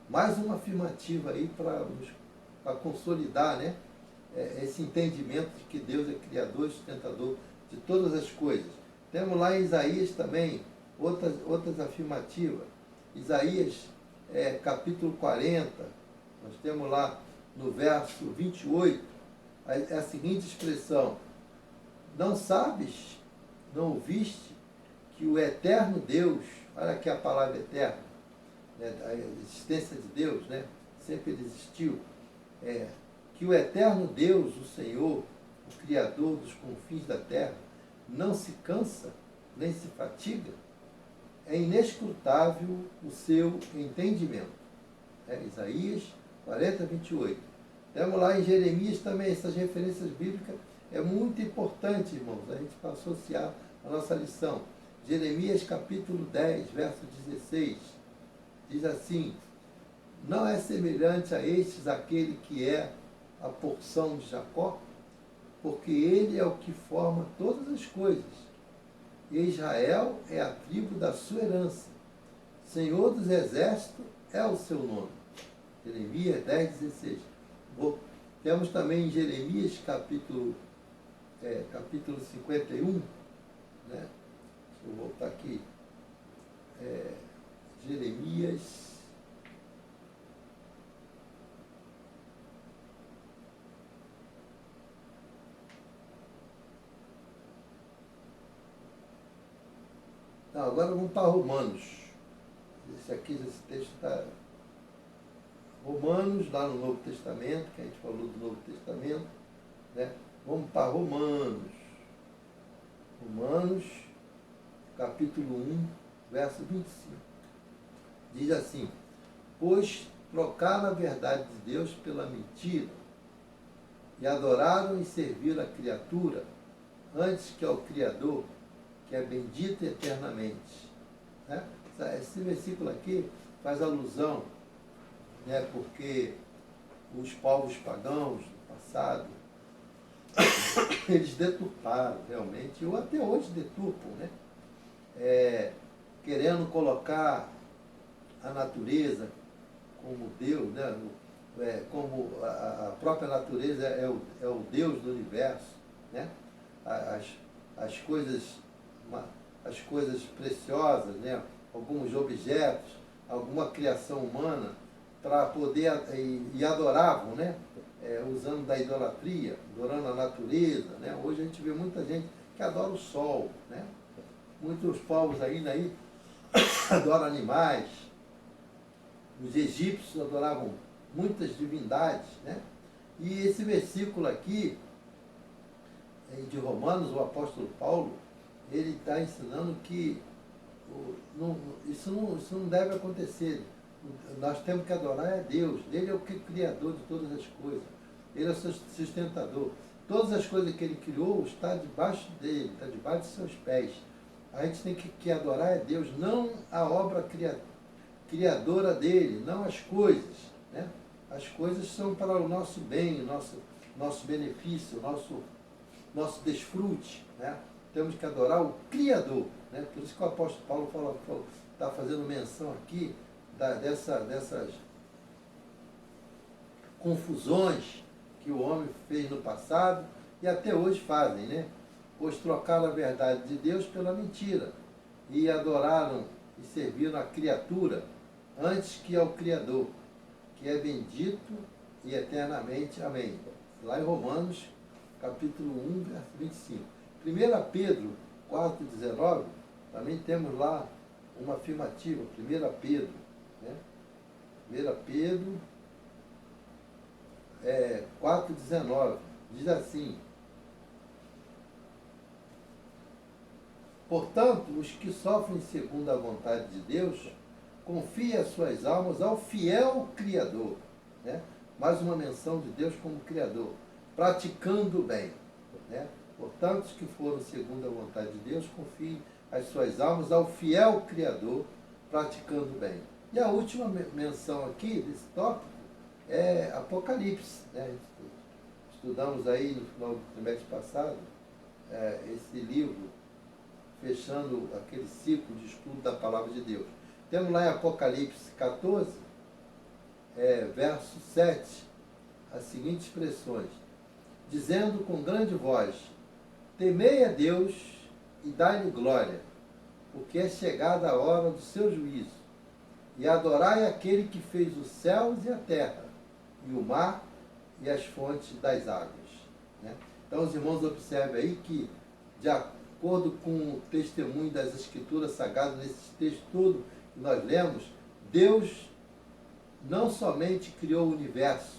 mais uma afirmativa aí para consolidar, né, esse entendimento de que Deus é criador e sustentador de todas as coisas. Temos lá em Isaías também outras afirmativas. Isaías capítulo 40, nós temos lá no verso 28 a seguinte expressão: não sabes, não ouviste que o eterno Deus, olha aqui a palavra eterna, né, a existência de Deus, né, sempre ele existiu, que o eterno Deus, o Senhor, o Criador dos confins da terra, não se cansa, nem se fatiga? É inescrutável o seu entendimento. Isaías 40, 28. Temos lá em Jeremias também, essas referências bíblicas é muito importante, irmãos, a gente para associar a nossa lição. Jeremias capítulo 10, verso 16, diz assim: não é semelhante a estes aquele que é a porção de Jacó, porque ele é o que forma todas as coisas. E Israel é a tribo da sua herança. Senhor dos exércitos é o seu nome. Jeremias 10, 16. Temos também em Jeremias capítulo 51, né? Deixa eu voltar aqui. Jeremias. Não, agora vamos para Romanos. Esse texto está. Romanos, lá no Novo Testamento, que a gente falou do Novo Testamento, né? Vamos para Romanos. Romanos, capítulo 1, verso 25. Diz assim: pois trocaram a verdade de Deus pela mentira, e adoraram e serviram a criatura, antes que ao Criador, que é bendito eternamente. Né? Esse versículo aqui faz alusão, né, porque os povos pagãos do passado, eles deturparam realmente, ou até hoje deturpam, né? Querendo colocar a natureza como Deus, né? Como a própria natureza é o Deus do universo, né? As coisas preciosas, né? Alguns objetos, alguma criação humana, para poder, e adoravam, né? Usando da idolatria, adorando a natureza, né? Hoje a gente vê muita gente que adora o sol, né? Muitos povos ainda aí adoram animais. Os egípcios adoravam muitas divindades, né? E esse versículo aqui, de Romanos, o apóstolo Paulo, ele está ensinando que isso não deve acontecer. Nós temos que adorar a Deus. Ele é o criador de todas as coisas. Ele é o sustentador. Todas as coisas que ele criou está debaixo dele, está debaixo de seus pés. A gente tem que adorar a Deus, não a obra criadora dele, não as coisas, né? As coisas são para o nosso bem, o nosso benefício, o nosso desfrute, né? Temos que adorar o Criador, né? Por isso que o apóstolo Paulo está fazendo menção aqui dessas confusões que o homem fez no passado e até hoje fazem, né? Pois trocaram a verdade de Deus pela mentira e adoraram e serviram a criatura antes que ao Criador, que é bendito e eternamente. Amém. Lá em Romanos, capítulo 1, verso 25. 1 Pedro 4, 19, também temos lá uma afirmativa. 1 Pedro, né? 1 Pedro 4, 19, diz assim: portanto, os que sofrem segundo a vontade de Deus, confiem as suas almas ao fiel Criador, né? Mais uma menção de Deus como Criador, praticando o bem, né? Portanto, os que foram segundo a vontade de Deus, confiem as suas almas ao fiel Criador, praticando o bem. E a última menção aqui desse tópico é Apocalipse, né? Estudamos aí no final do trimestre passado esse livro, fechando aquele ciclo de estudo da Palavra de Deus. Temos lá em Apocalipse 14, verso 7, as seguintes expressões: dizendo com grande voz: temei a Deus e dai-lhe glória, porque é chegada a hora do seu juízo, e adorai aquele que fez os céus e a terra, e o mar e as fontes das águas. Né? Então os irmãos observem aí que, de acordo com o testemunho das Escrituras Sagradas, nesse texto todo que nós lemos, Deus não somente criou o universo,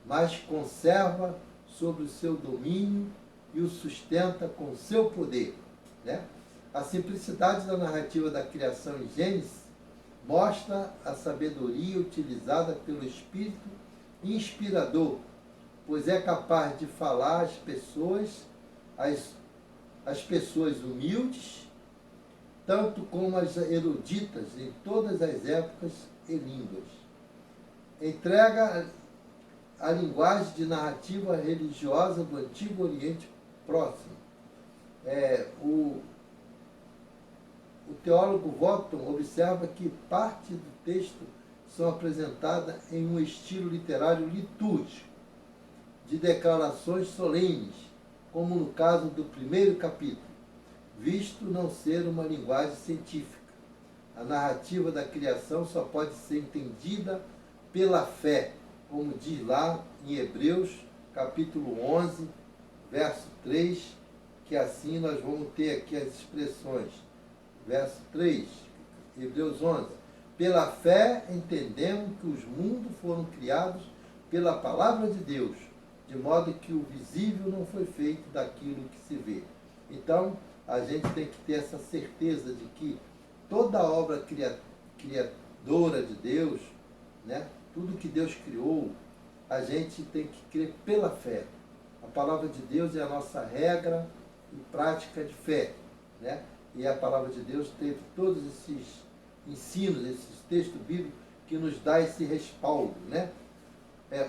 mas conserva sobre o seu domínio e o sustenta com o seu poder. Né? A simplicidade da narrativa da criação em Gênesis mostra a sabedoria utilizada pelo Espírito inspirador, pois é capaz de falar às pessoas humildes, tanto como as eruditas em todas as épocas e línguas. Entrega a linguagem de narrativa religiosa do Antigo Oriente Próximo. O teólogo Wotton observa que parte do texto são apresentadas em um estilo literário litúrgico, de declarações solenes, como no caso do primeiro capítulo, visto não ser uma linguagem científica. A narrativa da criação só pode ser entendida pela fé, como diz lá em Hebreus, capítulo 11, verso 3, que assim nós vamos ter aqui as expressões. Verso 3, Hebreus 11. Pela fé entendemos que os mundos foram criados pela palavra de Deus, de modo que o visível não foi feito daquilo que se vê. Então, a gente tem que ter essa certeza de que toda a obra criadora de Deus, né, tudo que Deus criou, a gente tem que crer pela fé. A palavra de Deus é a nossa regra e prática de fé, né? E a palavra de Deus teve todos esses ensinos, esses textos bíblicos que nos dá esse respaldo, né?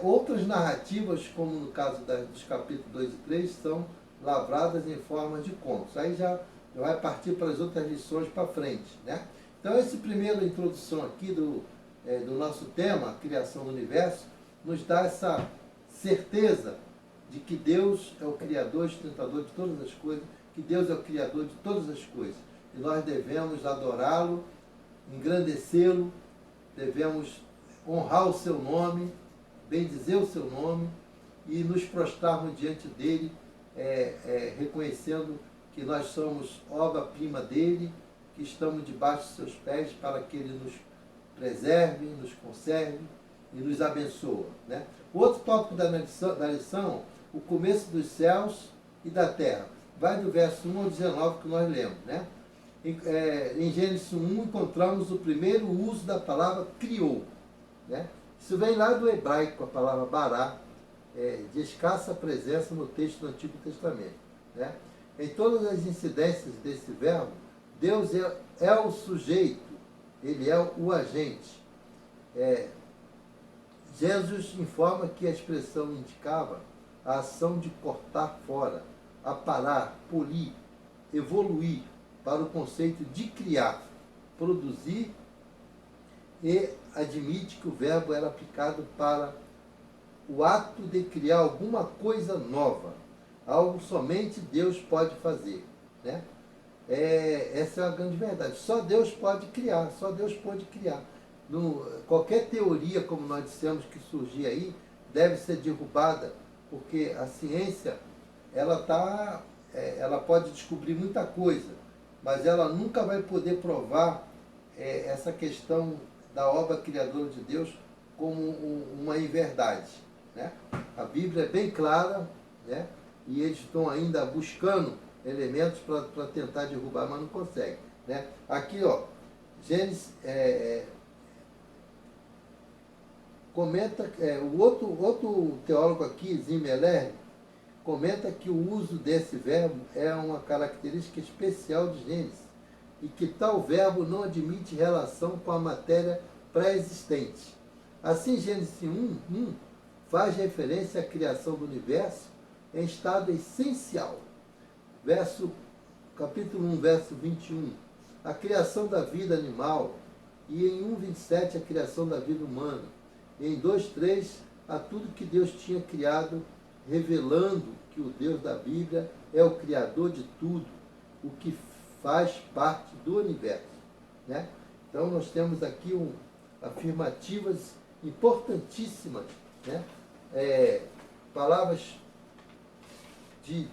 Outras narrativas, como no caso dos capítulos 2 e 3, são lavradas em forma de contos. Aí já vai partir para as outras lições para frente, né? Então, essa primeira introdução aqui do nosso tema, a criação do universo, nos dá essa certeza de que Deus é o Criador e sustentador de todas as coisas, que Deus é o Criador de todas as coisas. E nós devemos adorá-lo, engrandecê-lo, devemos honrar o seu nome, bendizer o seu nome e nos prostrarmos diante dele, reconhecendo que nós somos obra-prima dele, que estamos debaixo dos seus pés para que ele nos preserve, nos conserve e nos abençoe. Né? O outro tópico da lição, o começo dos céus e da terra. Vai do verso 1 ao 19 que nós lemos. Né? Em Gênesis 1 encontramos o primeiro uso da palavra criou. Né? Isso vem lá do hebraico, a palavra bará, de escassa presença no texto do Antigo Testamento. Né? Em todas as incidências desse verbo, Deus é o sujeito, ele é o agente. Jesus informa que a expressão indicava a ação de cortar fora, aparar, polir, evoluir, para o conceito de criar, produzir, e admite que o verbo era aplicado para o ato de criar alguma coisa nova, algo somente Deus pode fazer. Né? Essa é a grande verdade. Só Deus pode criar, só Deus pode criar. Qualquer teoria, como nós dissemos, que surgir aí, deve ser derrubada, porque a ciência, ela pode descobrir muita coisa, mas ela nunca vai poder provar essa questão da obra criadora de Deus como uma inverdade. Né? A Bíblia é bem clara, né? E eles estão ainda buscando elementos para tentar derrubar, mas não conseguem. Né? Aqui, ó, Gênesis comenta, o outro teólogo aqui, Zimmeler, comenta que o uso desse verbo é uma característica especial de Gênesis e que tal verbo não admite relação com a matéria pré-existente. Assim, Gênesis 1 faz referência à criação do universo em estado essencial. Capítulo 1, verso 21, a criação da vida animal, e em 1,27 a criação da vida humana. Em 2:3, há tudo que Deus tinha criado, revelando que o Deus da Bíblia é o Criador de tudo, o que faz parte do universo. Né? Então, nós temos aqui afirmativas importantíssimas, né? Palavras de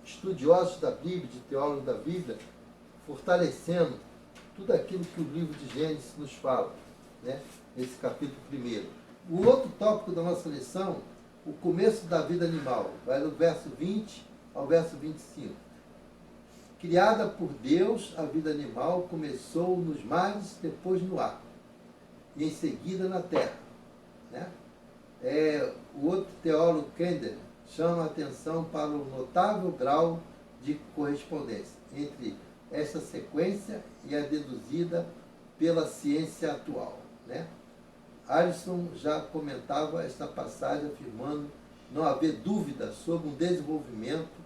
estudiosos da Bíblia, de teólogos da Bíblia, fortalecendo tudo aquilo que o livro de Gênesis nos fala, né? Nesse capítulo 1. O outro tópico da nossa lição, o começo da vida animal, vai do verso 20 ao verso 25. Criada por Deus, a vida animal começou nos mares, depois no ar, e em seguida na terra. Né? O outro teólogo, Kendall, chama a atenção para o notável grau de correspondência entre esta sequência e a deduzida pela ciência atual. Né? Alisson já comentava esta passagem afirmando não haver dúvida sobre um desenvolvimento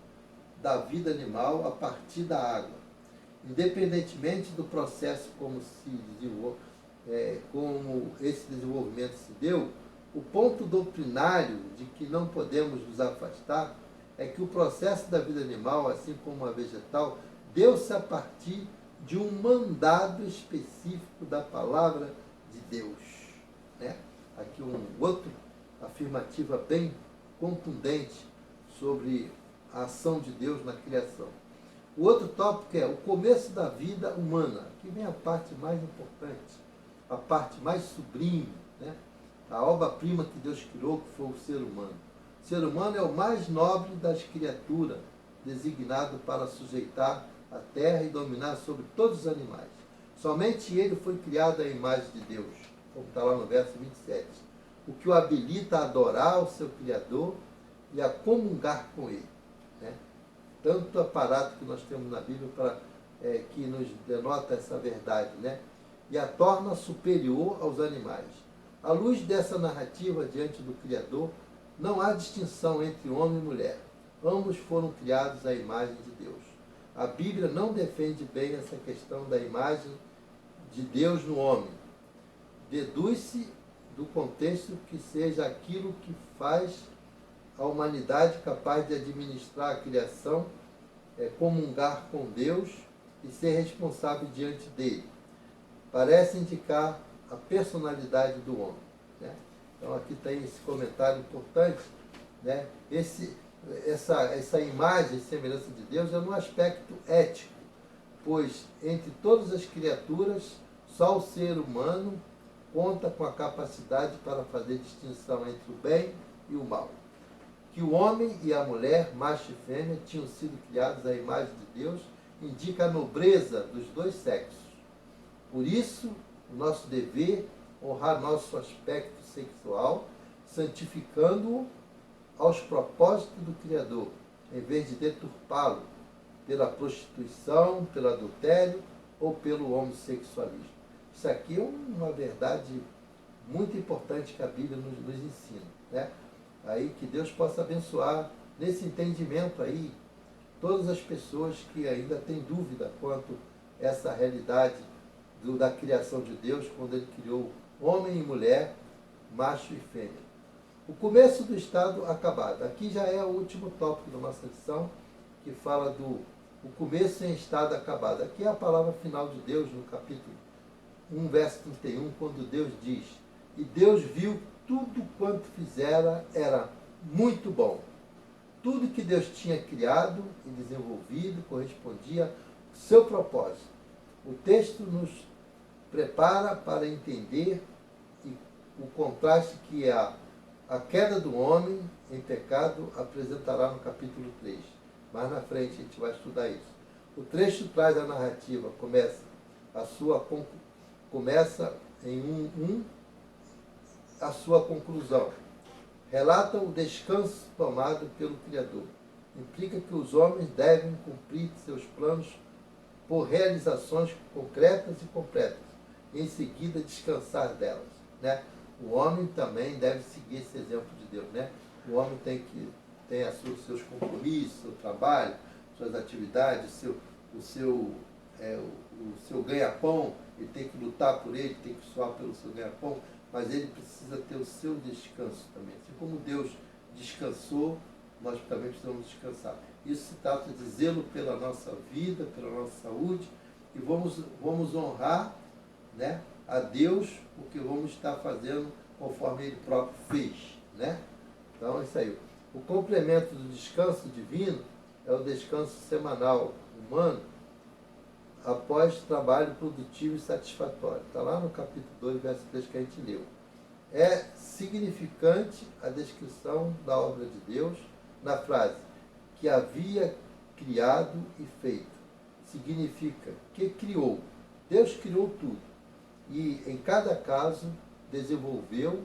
da vida animal a partir da água. Independentemente do processo como esse desenvolvimento se deu, o ponto doutrinário de que não podemos nos afastar é que o processo da vida animal, assim como a vegetal, deu-se a partir de um mandado específico da palavra de Deus. Né? Aqui outra afirmativa bem contundente sobre a ação de Deus na criação. O outro tópico é o começo da vida humana. Aqui vem a parte mais importante, a parte mais sublime, né? A obra-prima que Deus criou, que foi o ser humano. O ser humano é o mais nobre das criaturas, designado para sujeitar a terra e dominar sobre todos os animais. Somente ele foi criado à imagem de Deus, como está lá no verso 27, o que o habilita a adorar o seu Criador e a comungar com ele. Né? Tanto aparato que nós temos na Bíblia que nos denota essa verdade, né? E a torna superior aos animais. À luz dessa narrativa diante do Criador, não há distinção entre homem e mulher. Ambos foram criados à imagem de Deus. A Bíblia não defende bem essa questão da imagem de Deus no homem. Deduz-se do contexto que seja aquilo que faz a humanidade capaz de administrar a criação, comungar com Deus e ser responsável diante dele. Parece indicar a personalidade do homem. Né? Então aqui tem esse comentário importante. Né? Essa imagem e semelhança de Deus é no aspecto ético, pois entre todas as criaturas, só o ser humano conta com a capacidade para fazer distinção entre o bem e o mal. Que o homem e a mulher, macho e fêmea, tinham sido criados à imagem de Deus, indica a nobreza dos dois sexos. Por isso, o nosso dever honrar nosso aspecto sexual, santificando-o aos propósitos do Criador, em vez de deturpá-lo pela prostituição, pelo adultério ou pelo homossexualismo. Isso aqui é uma verdade muito importante que a Bíblia nos ensina. Né? Aí que Deus possa abençoar nesse entendimento aí todas as pessoas que ainda têm dúvida quanto a essa realidade da criação de Deus, quando ele criou homem e mulher, macho e fêmea. O começo do estado acabado. Aqui já é o último tópico da nossa lição, que fala do começo em estado acabado. Aqui é a palavra final de Deus no capítulo 1, verso 31, quando Deus diz: e Deus viu tudo quanto fizera era muito bom. Tudo que Deus tinha criado e desenvolvido correspondia ao seu propósito. O texto nos prepara para entender o contraste que a queda do homem em pecado apresentará no capítulo 3. Mais na frente a gente vai estudar isso. O trecho traz a narrativa, começa em a sua conclusão. Relata o descanso tomado pelo Criador. Implica que os homens devem cumprir seus planos por realizações concretas e completas, e em seguida descansar delas. Né? O homem também deve seguir esse exemplo de Deus. Né? O homem tem seus compromissos, seu trabalho, suas atividades, o seu ganha-pão, ele tem que lutar por ele, tem que suar pelo seu ganha-pão. mas ele precisa ter o seu descanso também. Assim como Deus descansou, nós também precisamos descansar. Isso se trata de zelo pela nossa vida, pela nossa saúde, e vamos honrar, né, a Deus, porque vamos estar fazendo conforme Ele próprio fez, né? Então é isso aí. O complemento do descanso divino é o descanso semanal humano após trabalho produtivo e satisfatório. Está lá no capítulo 2, verso 3 que a gente leu. É significante a descrição da obra de Deus na frase que havia criado e feito. Significa que criou. Deus criou tudo. E em cada caso desenvolveu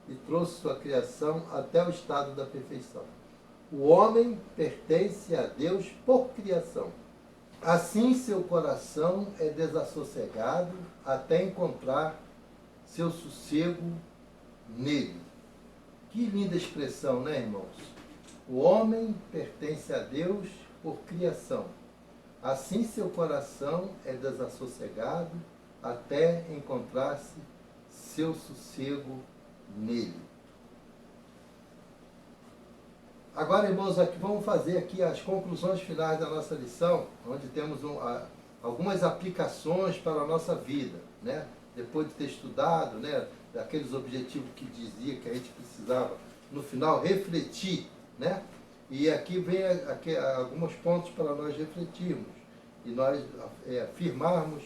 e trouxe sua criação até o estado da perfeição. O homem pertence a Deus por criação. Assim seu coração é desassossegado até encontrar seu sossego nele. Que linda expressão, né, irmãos? O homem pertence a Deus por criação. Assim seu coração é desassossegado até encontrar-se seu sossego nele. Agora, irmãos, aqui vamos fazer aqui as conclusões finais da nossa lição, onde temos algumas aplicações para a nossa vida, né? Depois de ter estudado, né, daqueles objetivos que dizia que a gente precisava, no final, refletir, né? E aqui vem alguns pontos para nós refletirmos e nós afirmarmos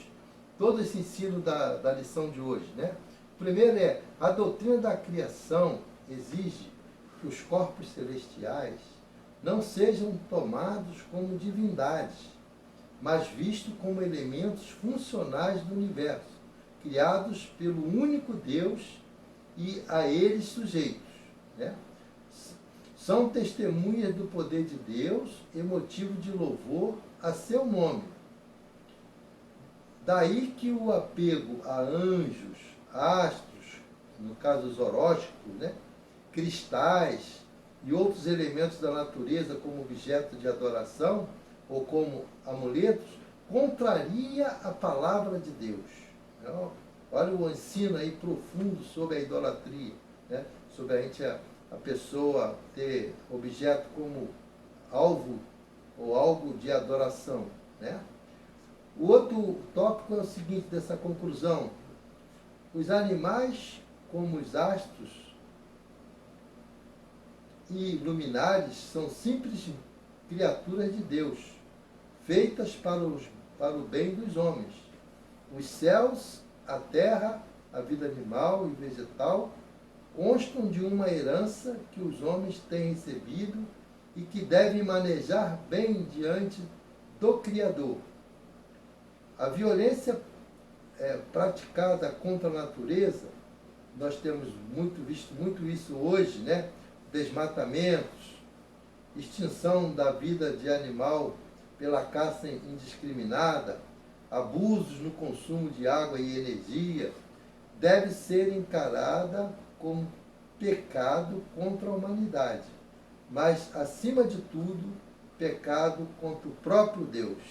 todo esse ensino da lição de hoje, né? O primeiro é, a doutrina da criação exige que os corpos celestiais não sejam tomados como divindades, mas vistos como elementos funcionais do universo, criados pelo único Deus e a eles sujeitos, né? São testemunhas do poder de Deus e motivo de louvor a seu nome. Daí que o apego a anjos, astros, no caso os horóscopos, né, cristais e outros elementos da natureza como objeto de adoração ou como amuletos, contraria a palavra de Deus. Então, olha o ensino aí profundo sobre a idolatria, né, sobre a pessoa ter objeto como alvo ou algo de adoração, né? O outro tópico é o seguinte dessa conclusão: os animais, como os astros e luminares, são simples criaturas de Deus, feitas para o bem dos homens. Os céus, a terra, a vida animal e vegetal constam de uma herança que os homens têm recebido e que devem manejar bem diante do Criador. A violência praticada contra a natureza, nós temos visto muito isso hoje, né? Desmatamentos, extinção da vida de animal pela caça indiscriminada, abusos no consumo de água e energia, deve ser encarada como pecado contra a humanidade, mas, acima de tudo, pecado contra o próprio Deus.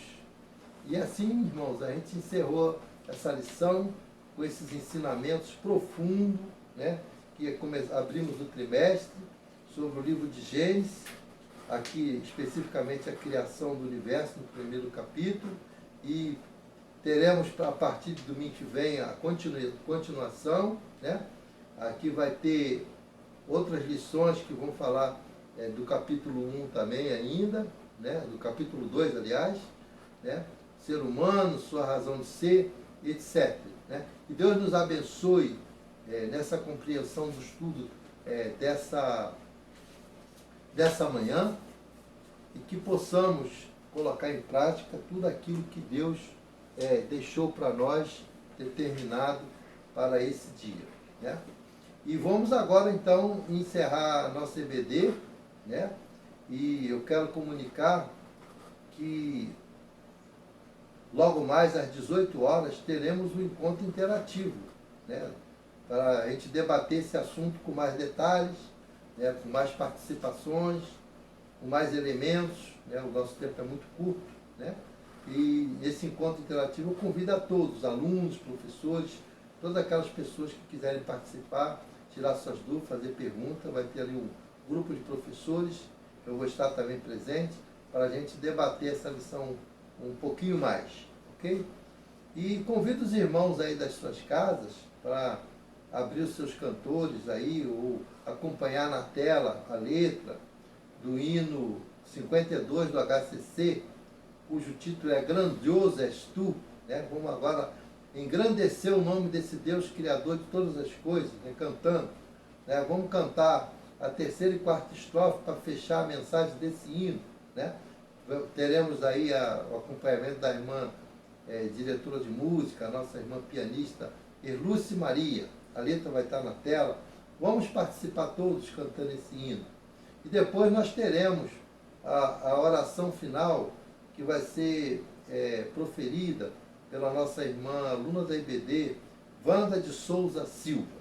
E assim, irmãos, a gente encerrou essa lição com esses ensinamentos profundos, né, que abrimos o trimestre, sobre o livro de Gênesis, aqui especificamente a criação do universo, no primeiro capítulo, e teremos, a partir do domingo que vem, a continuação, né? Aqui vai ter outras lições que vão falar do capítulo 1 também ainda, né? Do capítulo 2, aliás, né? Ser humano, sua razão de ser, etc. Né? Que Deus nos abençoe nessa compreensão do estudo dessa manhã e que possamos colocar em prática tudo aquilo que Deus deixou para nós determinado para esse dia. Né? E vamos agora então encerrar a nossa EBD, né? E eu quero comunicar que logo mais às 18 horas teremos um encontro interativo, né? Para a gente debater esse assunto com mais detalhes, né? Com mais participações, com mais elementos, né? O nosso tempo é muito curto, né? E esse encontro interativo eu convido a todos, alunos, professores, Todas aquelas pessoas que quiserem participar, tirar suas dúvidas, fazer perguntas, vai ter ali um grupo de professores, eu vou estar também presente, para a gente debater essa lição um pouquinho mais, ok? E convido os irmãos aí das suas casas para abrir os seus cantores aí, ou acompanhar na tela a letra do hino 52 do HCC, cujo título é Grandioso És Tu, né? Vamos agora engrandecer o nome desse Deus Criador de todas as coisas, né? Cantando, né? Vamos cantar a terceira e quarta estrofe para fechar a mensagem desse hino, né? Teremos aí o acompanhamento da irmã diretora de música, a nossa irmã pianista Erluce Maria. A letra vai estar na tela. Vamos participar todos cantando esse hino. E depois nós teremos a oração final, que vai ser proferida pela nossa irmã aluna da IBD, Wanda de Souza Silva.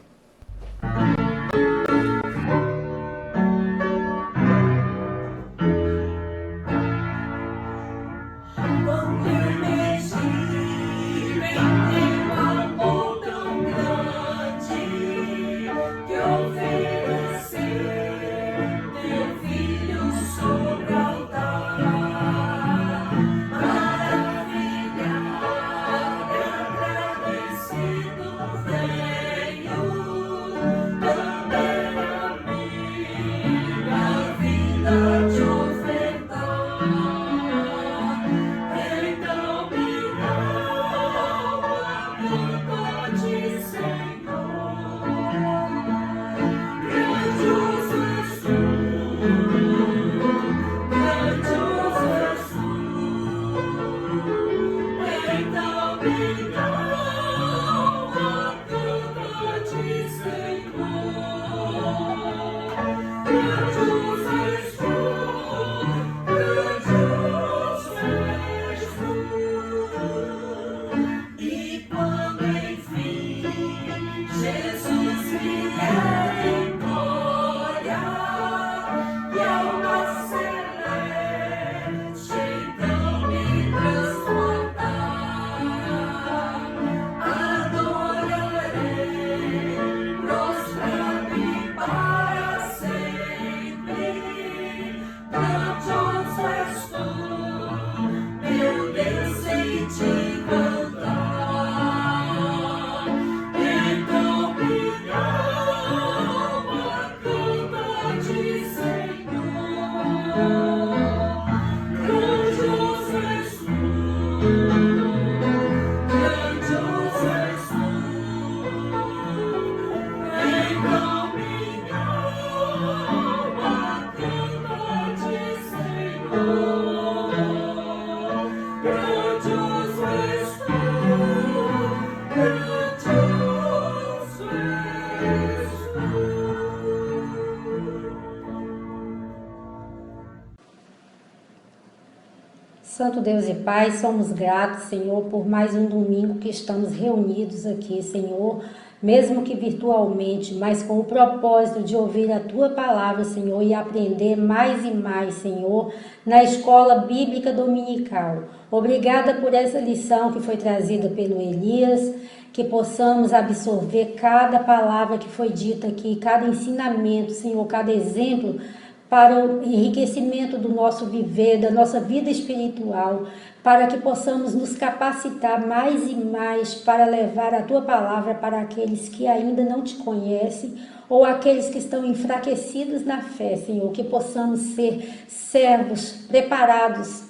Santo Deus e Pai, somos gratos, Senhor, por mais um domingo que estamos reunidos aqui, Senhor, mesmo que virtualmente, mas com o propósito de ouvir a Tua palavra, Senhor, e aprender mais e mais, Senhor, na Escola Bíblica Dominical. Obrigada por essa lição que foi trazida pelo Elias, que possamos absorver cada palavra que foi dita aqui, cada ensinamento, Senhor, cada exemplo, para o enriquecimento do nosso viver, da nossa vida espiritual, para que possamos nos capacitar mais e mais para levar a Tua palavra para aqueles que ainda não Te conhecem ou aqueles que estão enfraquecidos na fé, Senhor, que possamos ser servos preparados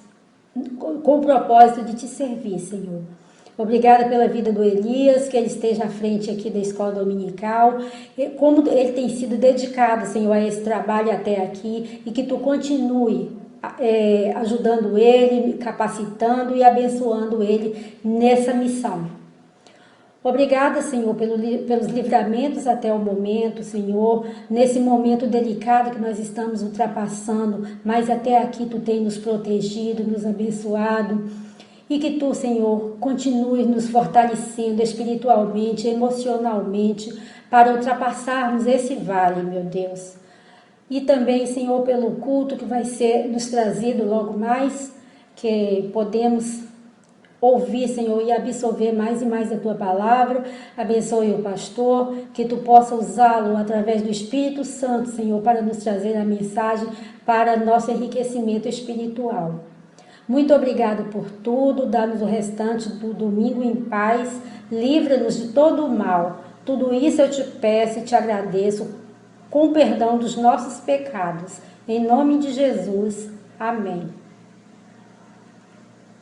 com o propósito de Te servir, Senhor. Obrigada pela vida do Elias, que ele esteja à frente aqui da escola dominical, como ele tem sido dedicado, Senhor, a esse trabalho até aqui, e que Tu continue ajudando ele, capacitando e abençoando ele nessa missão. Obrigada, Senhor, pelos livramentos até o momento, Senhor, nesse momento delicado que nós estamos ultrapassando, mas até aqui Tu tem nos protegido, nos abençoado. E que Tu, Senhor, continue nos fortalecendo espiritualmente, emocionalmente, para ultrapassarmos esse vale, meu Deus. E também, Senhor, pelo culto que vai ser nos trazido logo mais, que podemos ouvir, Senhor, e absorver mais e mais a Tua palavra. Abençoe o pastor, que Tu possa usá-lo através do Espírito Santo, Senhor, para nos trazer a mensagem para nosso enriquecimento espiritual. Muito obrigado por tudo, dá-nos o restante do domingo em paz, livra-nos de todo o mal. Tudo isso eu te peço e te agradeço, com perdão dos nossos pecados. Em nome de Jesus, amém.